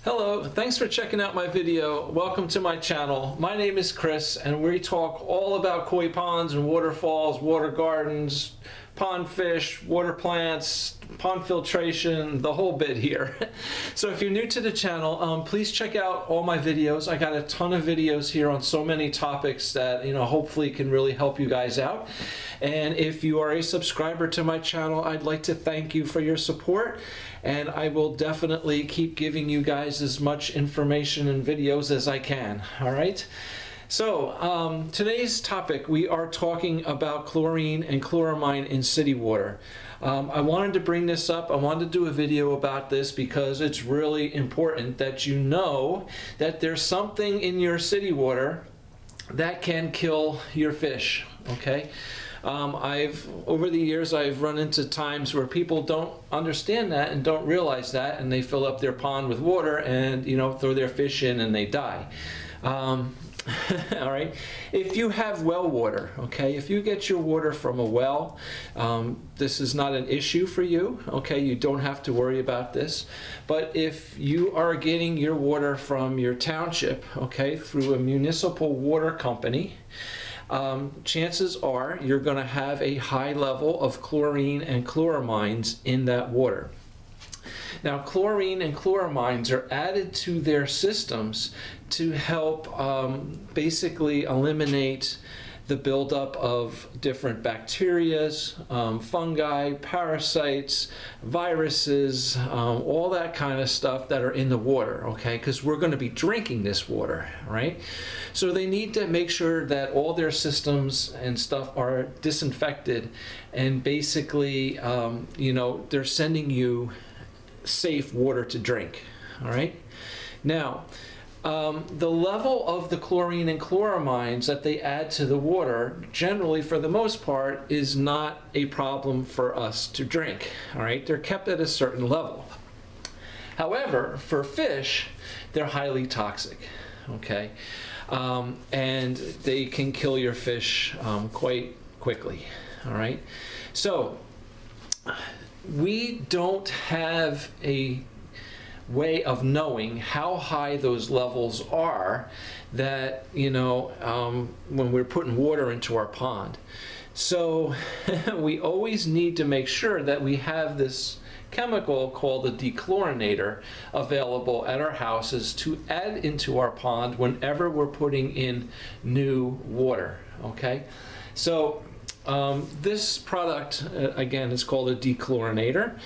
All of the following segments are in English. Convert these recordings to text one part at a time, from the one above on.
Hello, thanks for checking out my video. Welcome to my channel. My name is Chris and we talk all about koi ponds and waterfalls, water gardens, pond fish, water plants, pond filtration, the whole bit here. So if you're new to the channel, please check out all my videos. I got a ton of videos here on so many topics that, hopefully can really help you guys out. And if you are a subscriber to my channel, I'd like to thank you for your support. And I will definitely keep giving you guys as much information and videos as I can. All right. So today's topic, we are talking about chlorine and chloramine in city water. I wanted to bring this up. I wanted to do a video about this because it's really important that you know that there's something in your city water that can kill your fish. Okay. Over the years, I've run into times where people don't understand that and don't realize that, and they fill up their pond with water and, throw their fish in and they die. All right. If you have well water, okay, if you get your water from a well, this is not an issue for you, okay, you don't have to worry about this. But if you are getting your water from your township, okay, through a municipal water company, chances are you're going to have a high level of chlorine and chloramines in that water. Now, chlorine and chloramines are added to their systems to help basically eliminate the buildup of different bacterias, fungi, parasites, viruses, all that kind of stuff that are in the water, okay? Because we're going to be drinking this water, right? So they need to make sure that all their systems and stuff are disinfected, and basically, they're sending you safe water to drink, all right? Now, the level of the chlorine and chloramines that they add to the water, generally for the most part, is not a problem for us to drink, all right? They're kept at a certain level. However, for fish, they're highly toxic, okay? And they can kill your fish quite quickly, all right? So, we don't have a way of knowing how high those levels are that, when we're putting water into our pond. So we always need to make sure that we have this chemical called a dechlorinator available at our houses to add into our pond whenever we're putting in new water, okay? So this product, again, is called a dechlorinator.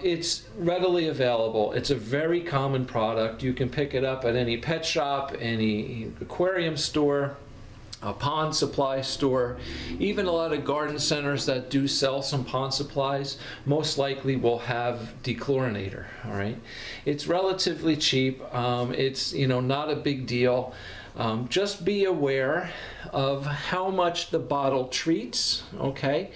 It's readily available. It's a very common product. You can pick it up at any pet shop, any aquarium store, a pond supply store, even a lot of garden centers that do sell some pond supplies most likely will have dechlorinator, all right? It's relatively cheap. It's, not a big deal. Just be aware of how much the bottle treats, okay?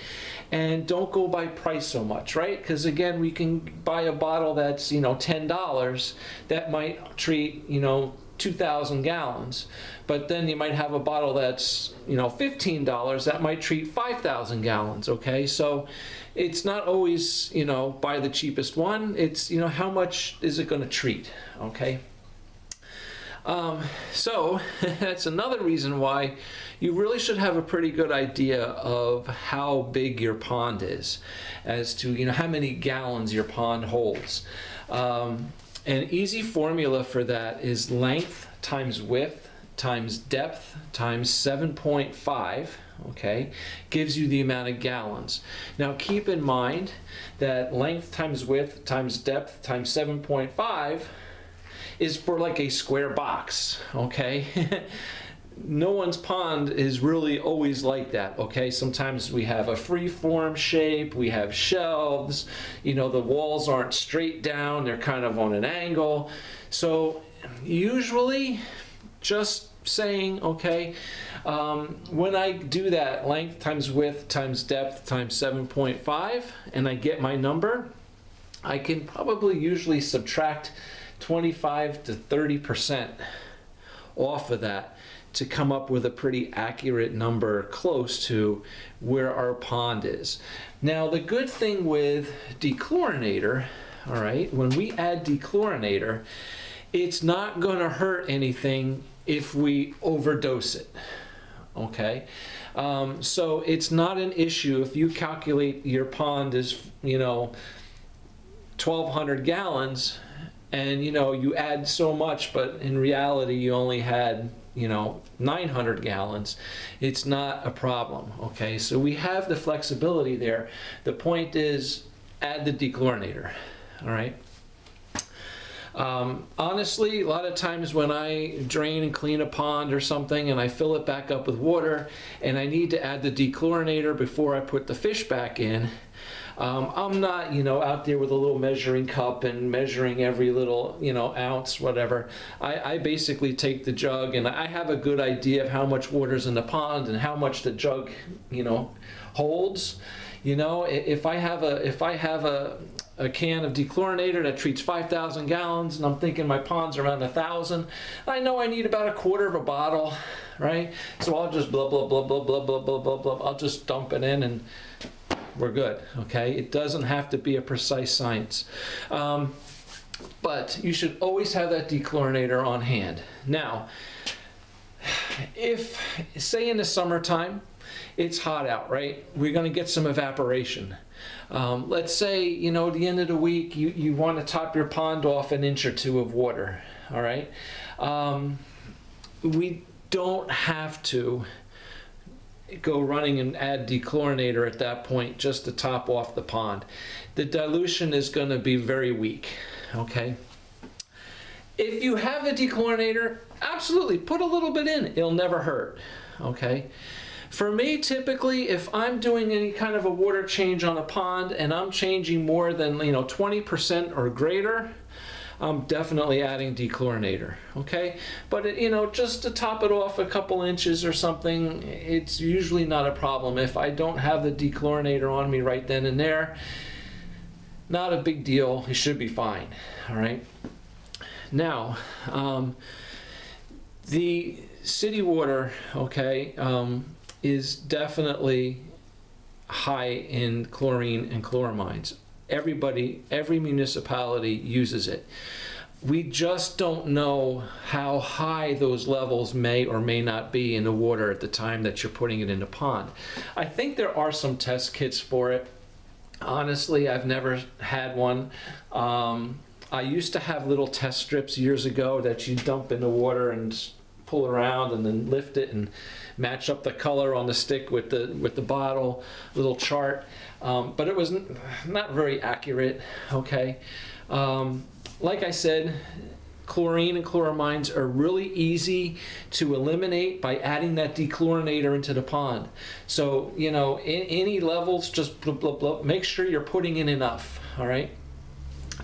And don't go by price so much, right? Because again, we can buy a bottle that's, $10 that might treat, 2,000 gallons. But then you might have a bottle that's, $15 that might treat 5,000 gallons, okay? So it's not always, buy the cheapest one. It's, how much is it going to treat, okay? So that's another reason why you really should have a pretty good idea of how big your pond is, as to how many gallons your pond holds. An easy formula for that is length times width times depth times 7.5, okay, gives you the amount of gallons. Now keep in mind that length times width times depth times 7.5 is for like a square box, okay? No one's pond is really always like that, okay? Sometimes we have a free-form shape, we have shelves, the walls aren't straight down, they're kind of on an angle. So usually, just saying, okay, when I do that length times width times depth times 7.5 and I get my number, I can probably usually subtract 25 to 30% off of that to come up with a pretty accurate number close to where our pond is. Now, the good thing with dechlorinator, all right, when we add dechlorinator, it's not going to hurt anything if we overdose it. Okay, so it's not an issue if you calculate your pond is, 1,200 gallons, and you add so much, but in reality you only had 900 gallons. It's not a problem. Okay, so we have the flexibility there. The point is, add the dechlorinator. All right. Honestly, a lot of times when I drain and clean a pond or something and I fill it back up with water and I need to add the dechlorinator before I put the fish back in, I'm not, out there with a little measuring cup and measuring every little, ounce, whatever. I basically take the jug, and I have a good idea of how much water's in the pond and how much the jug, holds. If I have a can of dechlorinator that treats 5,000 gallons, and I'm thinking my pond's around 1,000, I know I need about a quarter of a bottle, right? So I'll just blah, blah, blah, blah, blah, blah, blah, blah, blah. I'll just dump it in and we're good, okay? It doesn't have to be a precise science. But you should always have that dechlorinator on hand. Now, if, say in the summertime, it's hot out, right? We're going to get some evaporation. Let's say, at the end of the week, you want to top your pond off an inch or two of water, all right? We don't have to go running and add dechlorinator at that point just to top off the pond. The dilution is going to be very weak, okay? If you have a dechlorinator, absolutely, put a little bit in. It'll never hurt, okay? For me, typically, if I'm doing any kind of a water change on a pond and I'm changing more than 20% or greater, I'm definitely adding dechlorinator, okay? But just to top it off a couple inches or something, it's usually not a problem. If I don't have the dechlorinator on me right then and there, not a big deal. It should be fine, all right? Now, the city water, okay, is definitely high in chlorine and chloramines. Every municipality uses it. We just don't know how high those levels may or may not be in the water at the time that you're putting it in the pond. I think there are some test kits for it. Honestly, I've never had one. I used to have little test strips years ago that you dump in the water and pull around and then lift it and match up the color on the stick with the bottle, little chart. But it was not very accurate, okay? Like I said, chlorine and chloramines are really easy to eliminate by adding that dechlorinator into the pond. So, in any levels, just blah, blah, blah, make sure you're putting in enough, all right?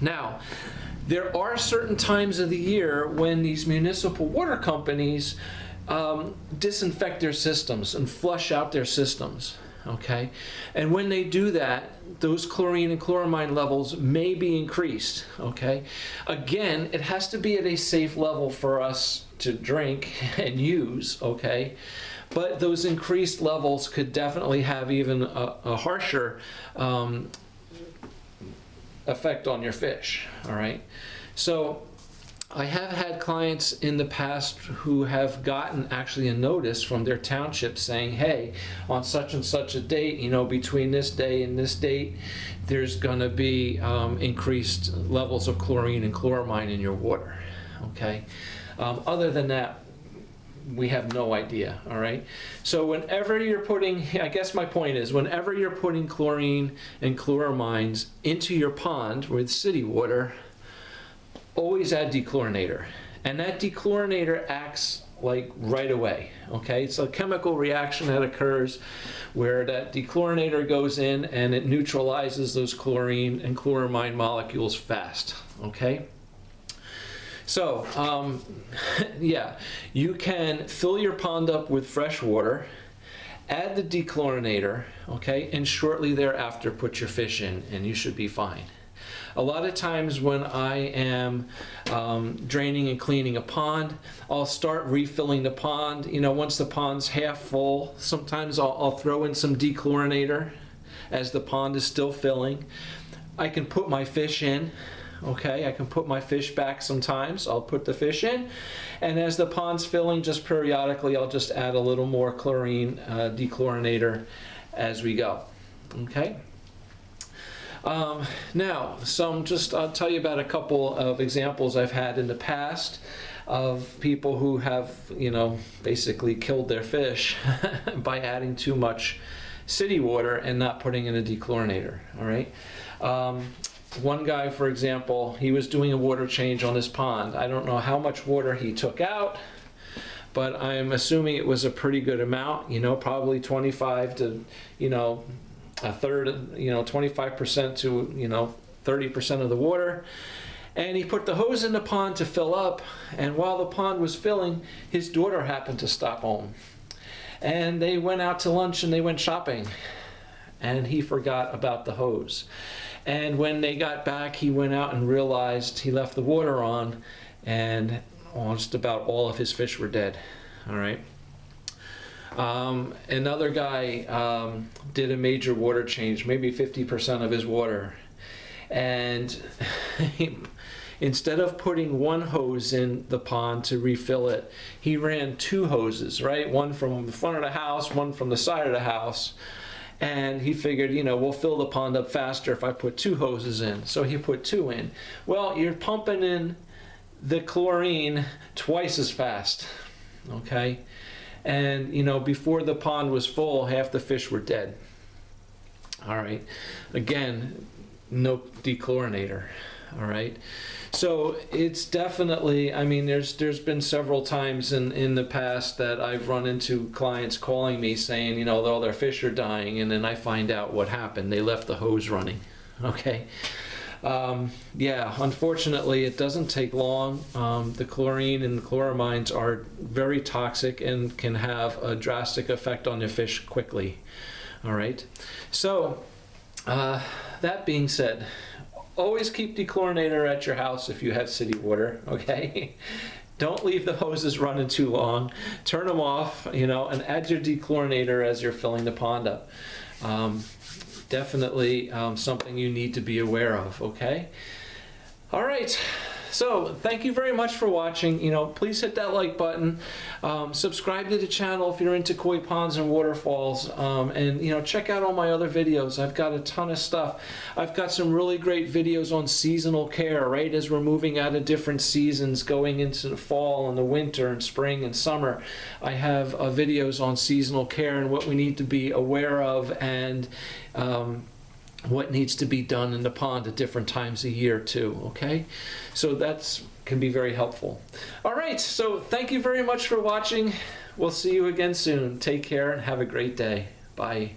Now, there are certain times of the year when these municipal water companies disinfect their systems and flush out their systems, okay? And when they do that, those chlorine and chloramine levels may be increased, okay? Again, it has to be at a safe level for us to drink and use, okay? But those increased levels could definitely have even a harsher effect on your fish, all right? So I have had clients in the past who have gotten actually a notice from their township saying, hey, on such and such a date, between this day and this date, there's going to be increased levels of chlorine and chloramine in your water, okay? Other than that, we have no idea, all right? So whenever you're putting, I guess my point is, whenever you're putting chlorine and chloramines into your pond with city water, always add dechlorinator. And that dechlorinator acts like right away, okay? It's a chemical reaction that occurs where that dechlorinator goes in and it neutralizes those chlorine and chloramine molecules fast, okay? So, yeah, you can fill your pond up with fresh water, add the dechlorinator, okay, and shortly thereafter put your fish in and you should be fine. A lot of times when I am draining and cleaning a pond, I'll start refilling the pond. Once the pond's half full, sometimes I'll throw in some dechlorinator as the pond is still filling. I can put my fish in, okay? I can put my fish back sometimes. I'll put the fish in, and as the pond's filling, just periodically, I'll just add a little more chlorine dechlorinator as we go, okay? Now, I'll tell you about a couple of examples I've had in the past of people who have, basically killed their fish by adding too much city water and not putting in a dechlorinator, all right? One guy, for example, he was doing a water change on his pond. I don't know how much water he took out, but I'm assuming it was a pretty good amount, probably 25 to, a third, 25% to, 30% of the water. And he put the hose in the pond to fill up, and while the pond was filling, his daughter happened to stop home. And they went out to lunch and they went shopping, and he forgot about the hose. And when they got back, he went out and realized he left the water on, and just about all of his fish were dead, all right? Another guy did a major water change, maybe 50% of his water, and instead of putting one hose in the pond to refill it, he ran two hoses, right? One from the front of the house, one from the side of the house, and he figured, we'll fill the pond up faster if I put two hoses in. So he put two in. Well, you're pumping in the chlorine twice as fast, okay? And, before the pond was full, half the fish were dead. All right. Again, no dechlorinator. All right. So it's definitely, there's been several times in the past that I've run into clients calling me saying, all their fish are dying, and then I find out what happened. They left the hose running. Okay. Yeah, unfortunately, it doesn't take long. The chlorine and the chloramines are very toxic and can have a drastic effect on your fish quickly. All right. So, that being said, always keep dechlorinator at your house if you have city water, okay? Don't leave the hoses running too long. Turn them off, and add your dechlorinator as you're filling the pond up. Definitely something you need to be aware of, okay? All right, so thank you very much for watching. Please hit that like button. Subscribe to the channel if you're into koi ponds and waterfalls. And check out all my other videos. I've got a ton of stuff. I've got some really great videos on seasonal care, right? As we're moving out of different seasons, going into the fall and the winter and spring and summer. I have videos on seasonal care and what we need to be aware of, and what needs to be done in the pond at different times a year too, okay? So that's can be very helpful. All right, so thank you very much for watching. We'll see you again soon. Take care and have a great day. Bye.